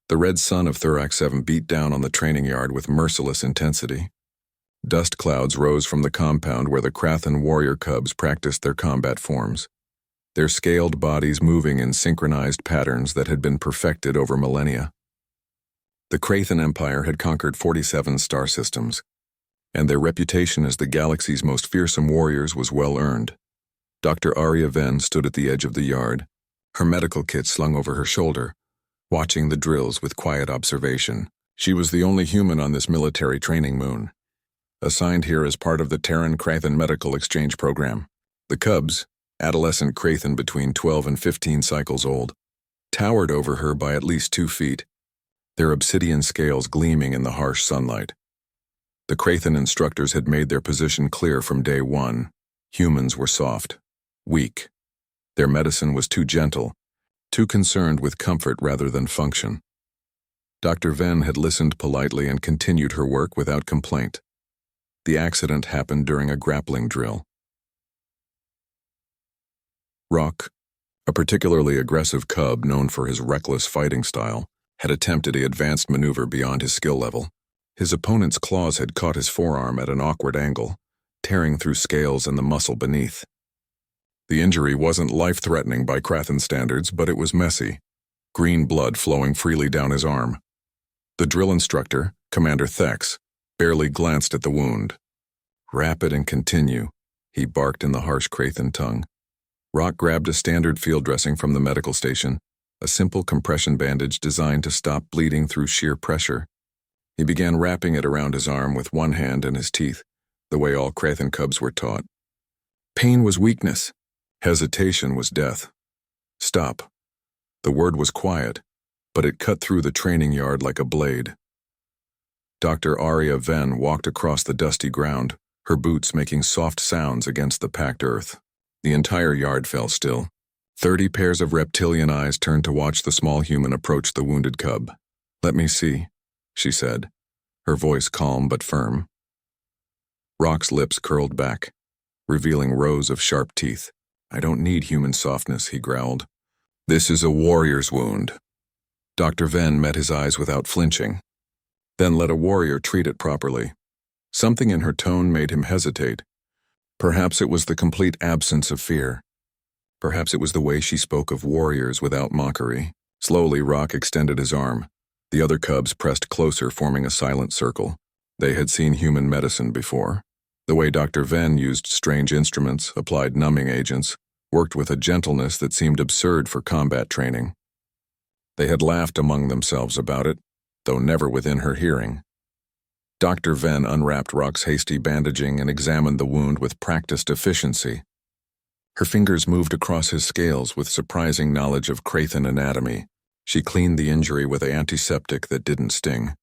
The red sun of Thorax 7 beat down on the training yard with merciless intensity. Dust clouds rose from the compound where the Krathan warrior cubs practiced their combat forms, their scaled bodies moving in synchronized patterns that had been perfected over millennia. The Krathan Empire had conquered 47 star systems, and their reputation as the galaxy's most fearsome warriors was well earned. Dr. Arya Ven stood at the edge of the yard, her medical kit slung over her shoulder, watching the drills with quiet observation. She was the only human on this military training moon, assigned here as part of the Terran-Krathan medical exchange program. The cubs, adolescent Krathan between 12 and 15 cycles old, towered over her by at least 2 feet, their obsidian scales gleaming in the harsh sunlight. The Krathan instructors had made their position clear from day one. Humans were soft, weak. Their medicine was too gentle, too concerned with comfort rather than function. Dr. Ven had listened politely and continued her work without complaint. The accident happened during a grappling drill. Rock, a particularly aggressive cub known for his reckless fighting style, had attempted an advanced maneuver beyond his skill level. His opponent's claws had caught his forearm at an awkward angle, tearing through scales and the muscle beneath. The injury wasn't life-threatening by Krathan standards, but it was messy, green blood flowing freely down his arm. The drill instructor, Commander Thex, barely glanced at the wound. "Rapid and continue," he barked in the harsh Krathan tongue. Rock grabbed a standard field dressing from the medical station, a simple compression bandage designed to stop bleeding through sheer pressure. He began wrapping it around his arm with one hand and his teeth, the way all Krathan cubs were taught. Pain was weakness. Hesitation was death. Stop. The word was quiet, but it cut through the training yard like a blade. Dr. Arya Ven walked across the dusty ground, her boots making soft sounds against the packed earth. The entire yard fell still. 30 pairs of reptilian eyes turned to watch the small human approach the wounded cub. "Let me see," she said, her voice calm but firm. Rock's lips curled back, revealing rows of sharp teeth. "I don't need human softness," he growled. "This is a warrior's wound." Dr. Ven met his eyes without flinching, then let a warrior treat it properly. Something in her tone made him hesitate. Perhaps it was the complete absence of fear. Perhaps it was the way she spoke of warriors without mockery. Slowly, Rock extended his arm. The other cubs pressed closer, forming a silent circle. They had seen human medicine before. The way Dr. Ven used strange instruments, applied numbing agents, worked with a gentleness that seemed absurd for combat training. They had laughed among themselves about it, though never within her hearing. Dr. Ven unwrapped Rock's hasty bandaging and examined the wound with practiced efficiency. Her fingers moved across his scales with surprising knowledge of Krathan anatomy. She cleaned the injury with an antiseptic that didn't sting,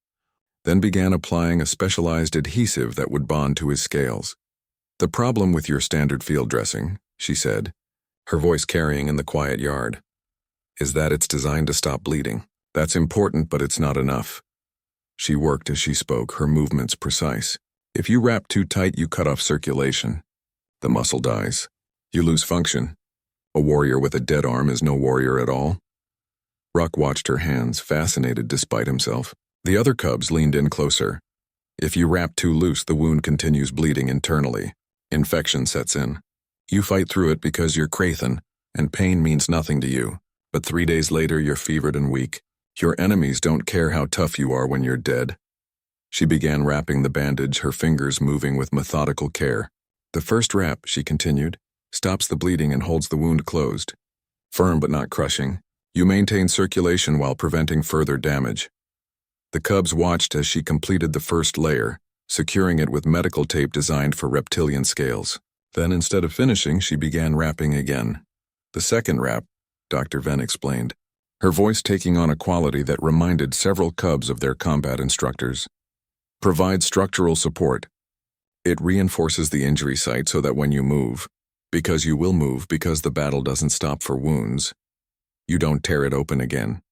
then began applying a specialized adhesive that would bond to his scales. "The problem with your standard field dressing," she said, her voice carrying in the quiet yard, "is that it's designed to stop bleeding. That's important, but it's not enough." She worked as she spoke, her movements precise. "If you wrap too tight, you cut off circulation. The muscle dies. You lose function. A warrior with a dead arm is no warrior at all." Rock watched her hands, fascinated despite himself. The other cubs leaned in closer. "If you wrap too loose, the wound continues bleeding internally. Infection sets in. You fight through it because you're Krathan, and pain means nothing to you. But 3 days later, you're fevered and weak. Your enemies don't care how tough you are when you're dead." She began wrapping the bandage, her fingers moving with methodical care. "The first wrap," she continued, "stops the bleeding and holds the wound closed. Firm but not crushing. You maintain circulation while preventing further damage." The cubs watched as she completed the first layer, securing it with medical tape designed for reptilian scales. Then, instead of finishing, she began wrapping again. "The second wrap," Dr. Ven explained, her voice taking on a quality that reminded several cubs of their combat instructors, "provides structural support. It reinforces the injury site so that when you move, because you will move because the battle doesn't stop for wounds, you don't tear it open again.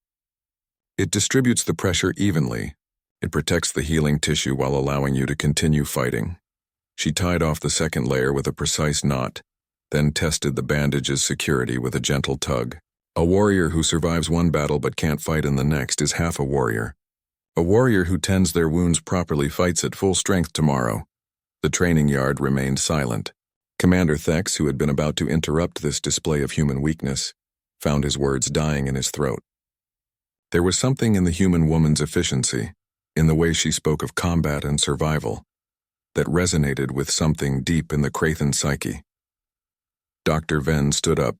It distributes the pressure evenly. It protects the healing tissue while allowing you to continue fighting." She tied off the second layer with a precise knot, then tested the bandage's security with a gentle tug. A warrior who survives one battle but can't fight in the next is half a warrior. A warrior who tends their wounds properly fights at full strength tomorrow. The training yard remained silent. Commander Thex, who had been about to interrupt this display of human weakness, found his words dying in his throat. There was something in the human woman's efficiency, in the way she spoke of combat and survival, that resonated with something deep in the Krathen psyche. Dr. Venn stood up,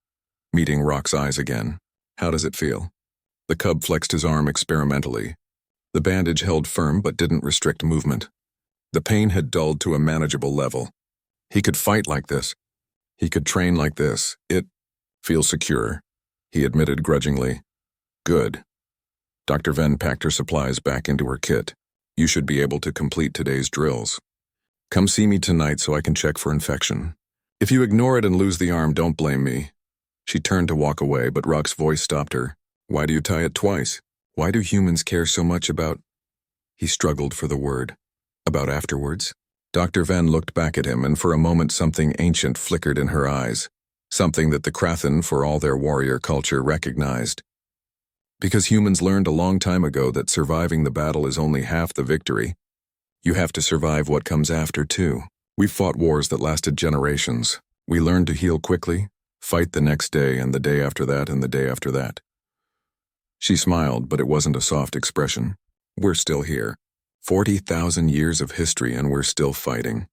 meeting Rock's eyes again. "How does it feel?" The cub flexed his arm experimentally. The bandage held firm but didn't restrict movement. The pain had dulled to a manageable level. He could fight like this. He could train like this. It feels secure, he admitted grudgingly. Good. Dr. Venn packed her supplies back into her kit. "You should be able to complete today's drills. Come see me tonight so I can check for infection. If you ignore it and lose the arm, don't blame me." She turned to walk away, but Rock's voice stopped her. "Why do you tie it twice? Why do humans care so much about—" He struggled for the word. "About afterwards?" Dr. Venn looked back at him, and for a moment something ancient flickered in her eyes, something that the Krathen, for all their warrior culture, recognized. Because humans learned a long time ago that surviving the battle is only half the victory. You have to survive what comes after, too. We've fought wars that lasted generations. We learned to heal quickly, fight the next day and the day after that and the day after that. She smiled, but it wasn't a soft expression. We're still here. 40,000 years of history and we're still fighting.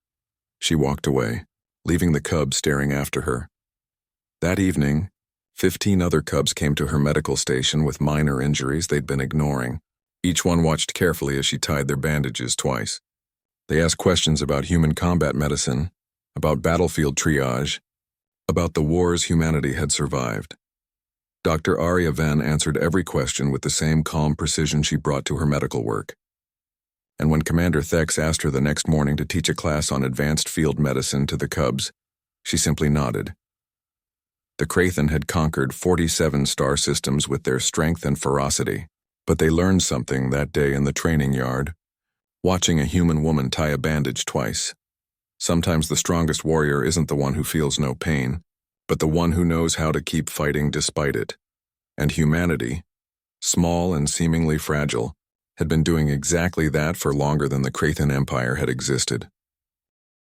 She walked away, leaving the cub staring after her. That evening, 15 other cubs came to her medical station with minor injuries they'd been ignoring. Each one watched carefully as she tied their bandages twice. They asked questions about human combat medicine, about battlefield triage, about the wars humanity had survived. Dr. Arya Venn answered every question with the same calm precision she brought to her medical work. And when Commander Thex asked her the next morning to teach a class on advanced field medicine to the cubs, she simply nodded. The Krathen had conquered 47 star systems with their strength and ferocity, but they learned something that day in the training yard, watching a human woman tie a bandage twice. Sometimes the strongest warrior isn't the one who feels no pain, but the one who knows how to keep fighting despite it. And humanity, small and seemingly fragile, had been doing exactly that for longer than the Krathen Empire had existed.